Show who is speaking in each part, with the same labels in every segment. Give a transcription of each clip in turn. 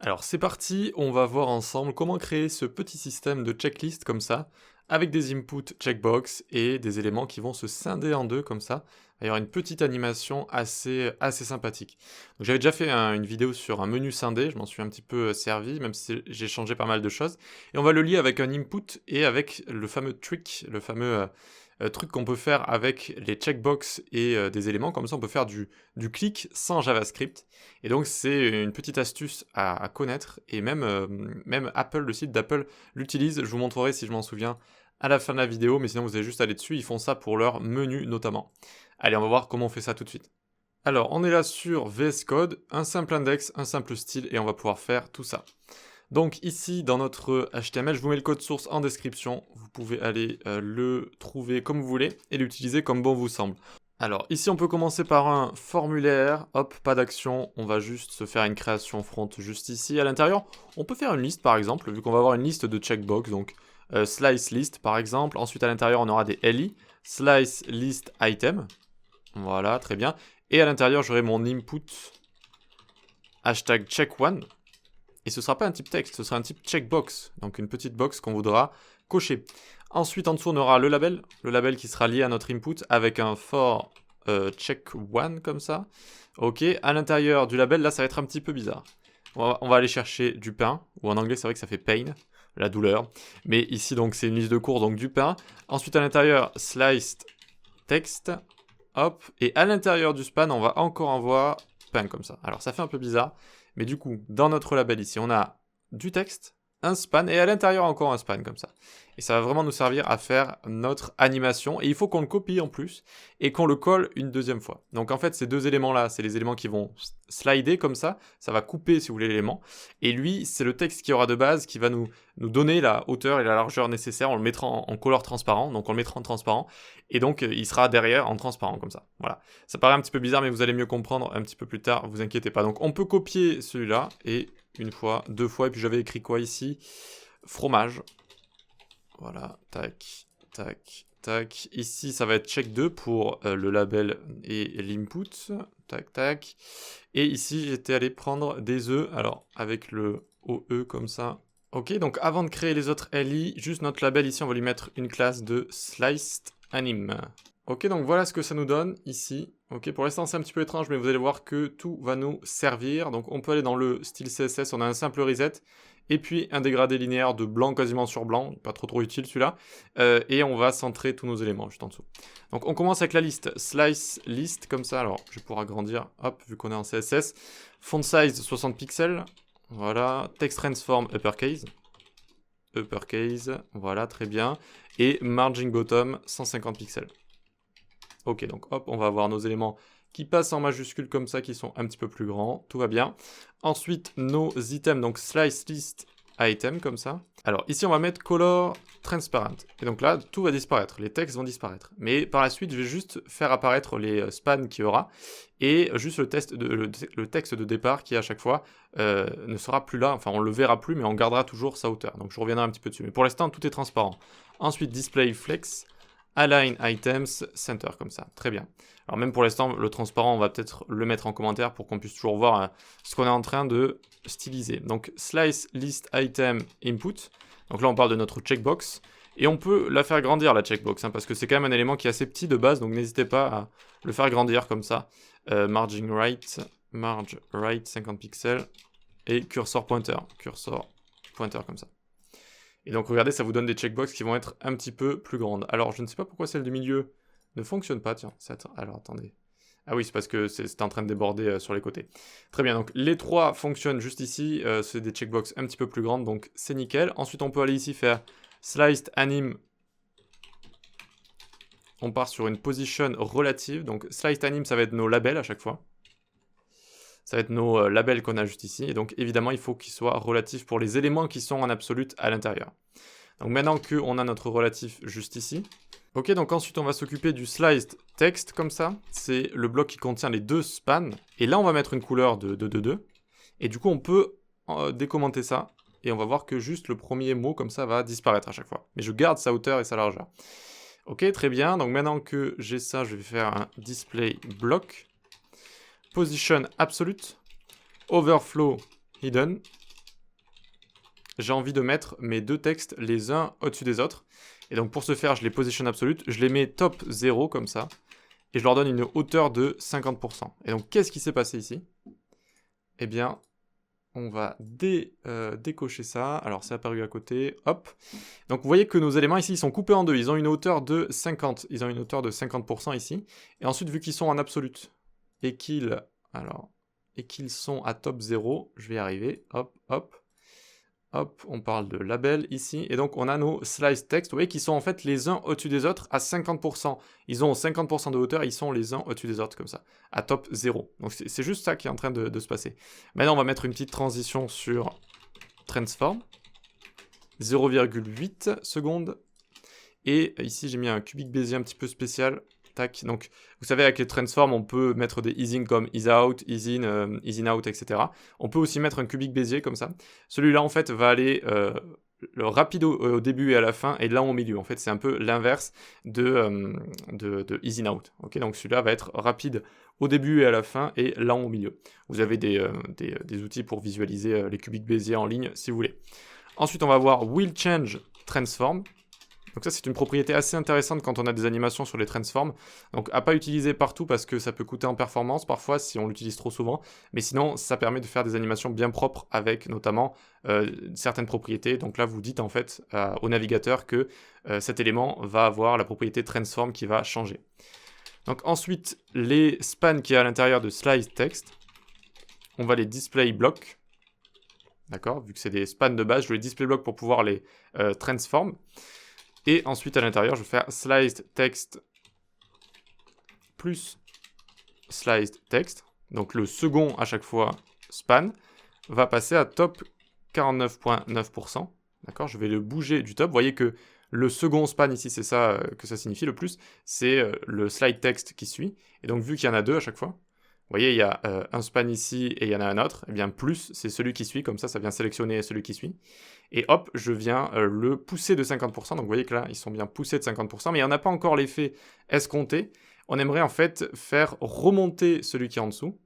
Speaker 1: Alors c'est parti, on va voir ensemble comment créer ce petit système de checklist comme ça, avec des inputs checkbox et des éléments qui vont se scinder en deux comme ça. Il va y avoir une petite animation assez sympathique. Donc j'avais déjà fait une vidéo sur un menu scindé, je m'en suis un petit peu servi, même si j'ai changé pas mal de choses. Et on va le lier avec un input et avec le fameux trick, le fameux truc qu'on peut faire avec les checkbox et des éléments. Comme ça on peut faire du clic sans JavaScript. Et donc c'est une petite astuce à connaître, et même Apple, le site d'Apple l'utilise, je vous montrerai si je m'en souviens à la fin de la vidéo, mais sinon vous allez juste aller dessus, ils font ça pour leur menu notamment. Allez, on va voir comment on fait ça tout de suite. Alors, on est là sur VS Code, un simple index, un simple style, et on va pouvoir faire tout ça. Donc ici, dans notre HTML, je vous mets le code source en description, vous pouvez aller le trouver comme vous voulez, et l'utiliser comme bon vous semble. Alors ici on peut commencer par un formulaire, hop, pas d'action, on va juste se faire une création front juste ici. À l'intérieur, on peut faire une liste par exemple, vu qu'on va avoir une liste de checkbox, donc slice list par exemple. Ensuite à l'intérieur on aura des LI, slice list item, voilà, très bien. Et à l'intérieur j'aurai mon input, hashtag check1, et ce sera pas un type texte, ce sera un type checkbox, donc une petite box qu'on voudra cocher. Ensuite, en dessous, on aura le label qui sera lié à notre input avec un for check1 comme ça. Ok, à l'intérieur du label, là, ça va être un petit peu bizarre. On va aller chercher du pain, ou en anglais, c'est vrai que ça fait pain, la douleur. Mais ici, donc, c'est une liste de cours, donc du pain. Ensuite, à l'intérieur, sliced text, hop. Et à l'intérieur du span, on va encore envoyer pain comme ça. Alors, ça fait un peu bizarre, mais du coup, dans notre label ici, on a du texte, un span, et à l'intérieur encore un span comme ça. Et ça va vraiment nous servir à faire notre animation, et il faut qu'on le copie en plus, et qu'on le colle une deuxième fois. Donc en fait, ces deux éléments-là, c'est les éléments qui vont slider comme ça va couper, si vous voulez, l'élément, et lui, c'est le texte qui aura de base, qui va nous donner la hauteur et la largeur nécessaire, on le mettra en couleur transparent, donc on le mettra en transparent, et donc il sera derrière en transparent comme ça. Voilà. Ça paraît un petit peu bizarre, mais vous allez mieux comprendre un petit peu plus tard, vous inquiétez pas. Donc on peut copier celui-là, et une fois, deux fois, et puis j'avais écrit quoi ici? Fromage. Voilà, tac, tac, tac. Ici, ça va être check 2 pour le label et l'input. Tac, tac. Et ici, j'étais allé prendre des œufs, alors avec le OE comme ça. Ok, donc avant de créer les autres LI, juste notre label ici, on va lui mettre une classe de sliced anim. Ok, donc voilà ce que ça nous donne ici. Ok, pour l'instant c'est un petit peu étrange, mais vous allez voir que tout va nous servir. Donc on peut aller dans le style CSS, on a un simple reset, et puis un dégradé linéaire de blanc quasiment sur blanc, pas trop utile celui-là, et on va centrer tous nos éléments juste en dessous. Donc on commence avec la liste, slice list comme ça, alors je vais pouvoir agrandir, hop, vu qu'on est en CSS. Font size 60 pixels, voilà, text transform uppercase, voilà, très bien, et margin bottom 150 pixels. Ok, donc hop, on va avoir nos éléments qui passent en majuscule comme ça, qui sont un petit peu plus grands, tout va bien. Ensuite, nos items, donc slice list item, comme ça. Alors ici, on va mettre color transparent. Et donc là, tout va disparaître, les textes vont disparaître. Mais par la suite, je vais juste faire apparaître les spans qu'il y aura, et juste le texte de départ qui, à chaque fois, ne sera plus là. Enfin, on le verra plus, mais on gardera toujours sa hauteur. Donc je reviendrai un petit peu dessus. Mais pour l'instant, tout est transparent. Ensuite, display flex. Align items center, comme ça. Très bien. Alors même pour l'instant, le transparent, on va peut-être le mettre en commentaire pour qu'on puisse toujours voir ce qu'on est en train de styliser. Donc slice list item input. Donc là, on parle de notre checkbox. Et on peut la faire grandir, la checkbox, parce que c'est quand même un élément qui est assez petit de base, donc n'hésitez pas à le faire grandir comme ça. Marge right 50 pixels. Et cursor pointer comme ça. Et donc regardez, ça vous donne des checkbox qui vont être un petit peu plus grandes. Alors je ne sais pas pourquoi celle du milieu ne fonctionne pas, tiens. Alors attendez. Ah oui, c'est parce que c'est en train de déborder sur les côtés. Très bien, donc les trois fonctionnent juste ici. C'est des checkbox un petit peu plus grandes, donc c'est nickel. Ensuite, on peut aller ici faire sliced anim. On part sur une position relative. Donc sliced anim, ça va être nos labels à chaque fois. Ça va être nos labels qu'on a juste ici. Et donc, évidemment, il faut qu'ils soient relatifs pour les éléments qui sont en absolute à l'intérieur. Donc, maintenant qu'on a notre relatif juste ici. Ok, donc ensuite, on va s'occuper du sliced text, comme ça. C'est le bloc qui contient les deux spans. Et là, on va mettre une couleur de 2. Et du coup, on peut décommenter ça. Et on va voir que juste le premier mot, comme ça, va disparaître à chaque fois. Mais je garde sa hauteur et sa largeur. Ok, très bien. Donc, maintenant que j'ai ça, je vais faire un display block. Position absolute, overflow hidden, j'ai envie de mettre mes deux textes les uns au-dessus des autres. Et donc pour ce faire, je les position absolute, je les mets top 0 comme ça, et je leur donne une hauteur de 50%. Et donc qu'est-ce qui s'est passé ici? Eh bien, on va décocher ça. Alors c'est apparu à côté, hop. Donc vous voyez que nos éléments ici, ils sont coupés en deux, ils ont une hauteur de 50, ils ont une hauteur de 50% ici. Et ensuite, vu qu'ils sont en absolute, et qu'ils sont à top 0, je vais y arriver, hop, hop. Hop, on parle de label ici, et donc on a nos slice text, vous voyez, qui sont en fait les uns au-dessus des autres à 50%. Ils ont 50% de hauteur, ils sont les uns au-dessus des autres, comme ça, à top 0. Donc c'est juste ça qui est en train de se passer. Maintenant, on va mettre une petite transition sur transform, 0,8 secondes, et ici j'ai mis un cubic Bézier un petit peu spécial. Tac. Donc, vous savez, avec les transforms, on peut mettre des ease in comme ease out, ease in out, etc. On peut aussi mettre un cubic Bézier comme ça. Celui-là, en fait, va aller le rapide au début et à la fin, et lent au milieu. En fait, c'est un peu l'inverse de ease in out. Okay, donc, celui-là va être rapide au début et à la fin, et lent au milieu. Vous avez des outils pour visualiser les cubic Bézier en ligne, si vous voulez. Ensuite, on va voir will change transform. Donc ça, c'est une propriété assez intéressante quand on a des animations sur les transforms. Donc à pas utiliser partout parce que ça peut coûter en performance parfois si on l'utilise trop souvent. Mais sinon, ça permet de faire des animations bien propres avec notamment certaines propriétés. Donc là, vous dites en fait au navigateur que cet élément va avoir la propriété transform qui va changer. Donc ensuite, les spans qui est à l'intérieur de slice text, on va les display block. D'accord? Vu que c'est des spans de base, je les display block pour pouvoir les transform. Et ensuite, à l'intérieur, je vais faire sliced text plus sliced text. Donc, le second, à chaque fois, span, va passer à top 49,9%. D'accord? Je vais le bouger du top. Vous voyez que le second span ici, c'est ça que ça signifie le plus. C'est le slide text qui suit. Et donc, vu qu'il y en a deux à chaque fois, vous voyez, il y a un span ici et il y en a un autre. Et bien, plus, c'est celui qui suit. Comme ça, ça vient sélectionner celui qui suit. Et hop, je viens le pousser de 50%. Donc vous voyez que là, ils sont bien poussés de 50%. Mais il n'y en a pas encore l'effet escompté. On aimerait en fait faire remonter celui qui est en dessous.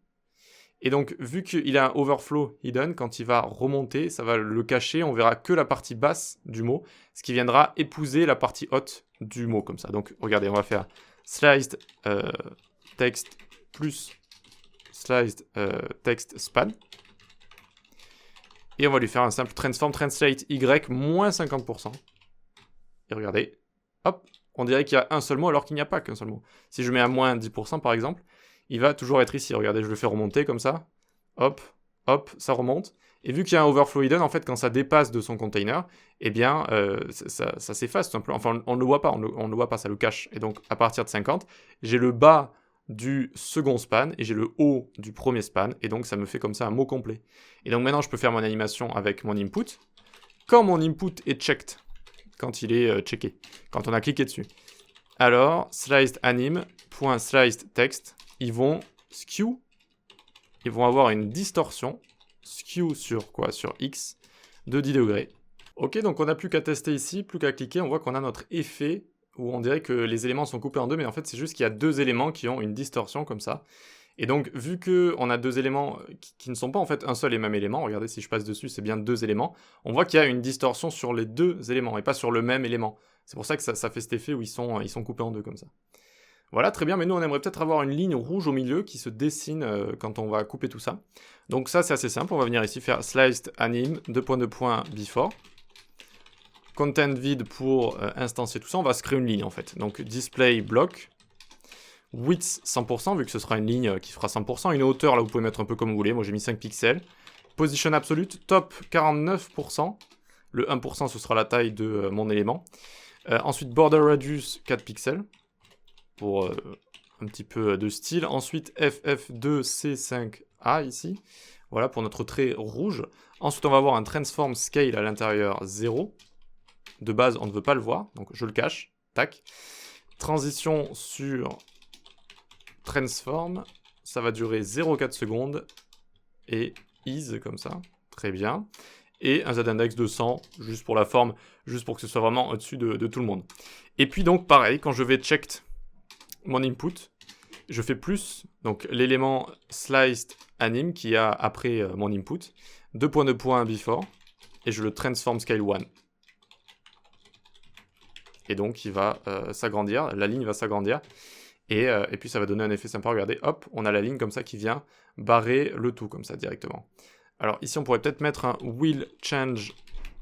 Speaker 1: Et donc, vu qu'il a un overflow hidden, quand il va remonter, ça va le cacher. On verra que la partie basse du mot. Ce qui viendra épouser la partie haute du mot, comme ça. Donc, regardez, on va faire sliced text plus sliced text span. Et on va lui faire un simple transform translate y moins 50%. Et regardez, hop, on dirait qu'il y a un seul mot alors qu'il n'y a pas qu'un seul mot. Si je mets à moins 10% par exemple, il va toujours être ici. Regardez, je le fais remonter comme ça. Hop, hop, ça remonte. Et vu qu'il y a un overflow hidden, en fait, quand ça dépasse de son container, eh bien, ça s'efface tout simplement. Enfin, on ne le voit pas, on ne le voit pas, ça le cache. Et donc, à partir de 50, j'ai le bas du second span et j'ai le haut du premier span et donc ça me fait comme ça un mot complet. Et donc maintenant je peux faire mon animation avec mon input. Quand mon input est checked, quand il est checké, quand on a cliqué dessus, alors sliced anim.sliced text, ils vont skew, ils vont avoir une distorsion, skew sur quoi? Sur x de 10 degrés. Ok, donc on n'a plus qu'à tester ici, plus qu'à cliquer, on voit qu'on a notre effet où on dirait que les éléments sont coupés en deux, mais en fait c'est juste qu'il y a deux éléments qui ont une distorsion comme ça. Et donc vu qu'on a deux éléments qui ne sont pas en fait un seul et même élément, regardez si je passe dessus c'est bien deux éléments, on voit qu'il y a une distorsion sur les deux éléments et pas sur le même élément. C'est pour ça que ça fait cet effet où ils sont coupés en deux comme ça. Voilà, très bien, mais nous on aimerait peut-être avoir une ligne rouge au milieu qui se dessine quand on va couper tout ça. Donc ça c'est assez simple, on va venir ici faire sliced anim, before. Content vide pour instancier tout ça, on va se créer une ligne en fait. Donc display block, width 100%, vu que ce sera une ligne qui fera 100%, une hauteur là vous pouvez mettre un peu comme vous voulez, moi j'ai mis 5 pixels. Position absolute, top 49%, le 1% ce sera la taille de mon élément. Ensuite border radius 4 pixels, pour un petit peu de style. Ensuite FF2C5A ici, voilà pour notre trait rouge. Ensuite on va avoir un transform scale à l'intérieur 0. De base, on ne veut pas le voir, donc je le cache. Tac. Transition sur transform. Ça va durer 0,4 secondes. Et ease, comme ça. Très bien. Et un z-index de 100, juste pour la forme, juste pour que ce soit vraiment au-dessus de tout le monde. Et puis donc, pareil, quand je vais check mon input, je fais plus, donc l'élément sliced anim qui a après mon input, 2 points before. et je le transform scale 1. Et donc il va s'agrandir, la ligne va s'agrandir, et puis ça va donner un effet sympa. Regardez, hop, on a la ligne comme ça qui vient barrer le tout comme ça directement. Alors ici on pourrait peut-être mettre un will change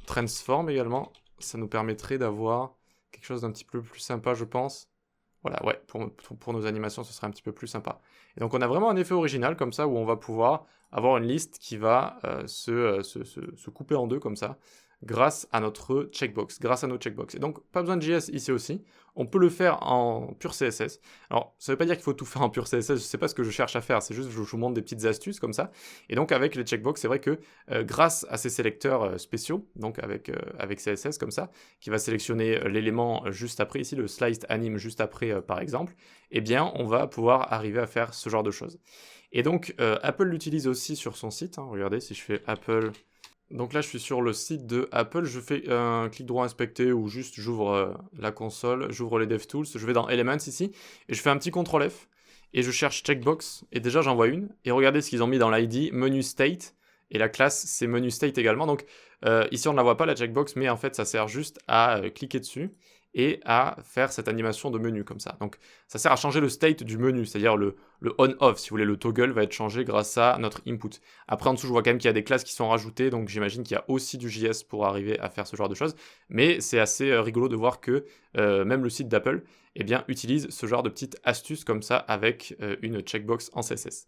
Speaker 1: transform également, ça nous permettrait d'avoir quelque chose d'un petit peu plus sympa je pense. Voilà, ouais, pour nos animations ce serait un petit peu plus sympa. Et donc on a vraiment un effet original comme ça où on va pouvoir avoir une liste qui va se couper en deux comme ça, grâce à notre checkbox, grâce à nos checkbox. Et donc, pas besoin de JS ici aussi. On peut le faire en pur CSS. Alors, ça ne veut pas dire qu'il faut tout faire en pur CSS, je ne sais pas ce que je cherche à faire, c'est juste que je vous montre des petites astuces comme ça. Et donc, avec les checkbox, c'est vrai que grâce à ces sélecteurs spéciaux, donc avec CSS comme ça, qui va sélectionner l'élément juste après, ici le sliced anim juste après par exemple, eh bien, on va pouvoir arriver à faire ce genre de choses. Et donc, Apple l'utilise aussi sur son site. Hein. Regardez, si je fais Apple... Donc là, je suis sur le site de Apple, je fais un clic droit inspecter ou juste j'ouvre la console, j'ouvre les DevTools, je vais dans Elements ici, et je fais un petit CTRL F, et je cherche Checkbox, et déjà j'en vois une, et regardez ce qu'ils ont mis dans l'ID, Menu State, et la classe c'est Menu State également, donc ici on ne la voit pas la Checkbox, mais en fait ça sert juste à cliquer dessus, et à faire cette animation de menu comme ça. Donc ça sert à changer le state du menu, c'est-à-dire le on-off, si vous voulez, le toggle va être changé grâce à notre input. Après en dessous je vois quand même qu'il y a des classes qui sont rajoutées, donc j'imagine qu'il y a aussi du JS pour arriver à faire ce genre de choses, mais c'est assez rigolo de voir que même le site d'Apple eh bien, utilise ce genre de petites astuces comme ça avec une checkbox en CSS.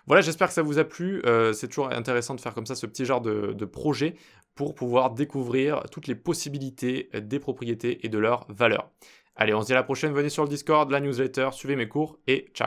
Speaker 1: Voilà, j'espère que ça vous a plu, c'est toujours intéressant de faire comme ça ce petit genre de projet pour pouvoir découvrir toutes les possibilités des propriétés et de leurs valeurs. Allez, on se dit à la prochaine, venez sur le Discord, la newsletter, suivez mes cours et ciao!